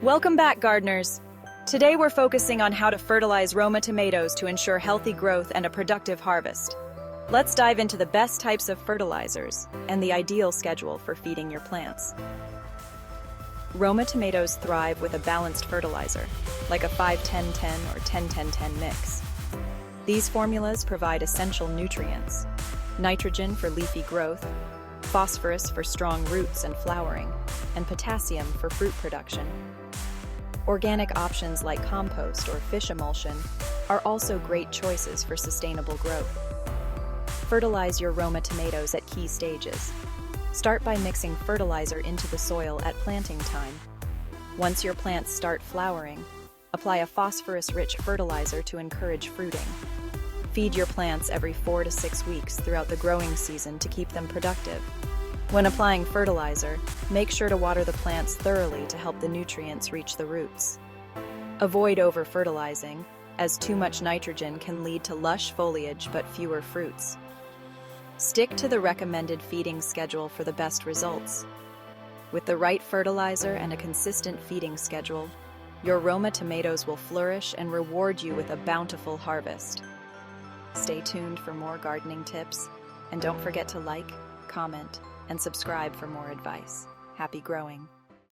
Welcome back, gardeners. Today we're focusing on how to fertilize Roma tomatoes to ensure healthy growth and a productive harvest. Let's dive into the best types of fertilizers and the ideal schedule for feeding your plants. Roma tomatoes thrive with a balanced fertilizer, like a 5-10-10 or 10-10-10 mix. These formulas provide essential nutrients: nitrogen for leafy growth, phosphorus for strong roots and flowering, and potassium for fruit production. Organic options like compost or fish emulsion are also great choices for sustainable growth. Fertilize your Roma tomatoes at key stages. Start by mixing fertilizer into the soil at planting time. Once your plants start flowering, apply a phosphorus-rich fertilizer to encourage fruiting. Feed your plants every 4 to 6 weeks throughout the growing season to keep them productive. When applying fertilizer, make sure to water the plants thoroughly to help the nutrients reach the roots. Avoid over-fertilizing, as too much nitrogen can lead to lush foliage but fewer fruits. Stick to the recommended feeding schedule for the best results. With the right fertilizer and a consistent feeding schedule, your Roma tomatoes will flourish and reward you with a bountiful harvest. Stay tuned for more gardening tips, and don't forget to like, comment, and subscribe for more advice. Happy growing!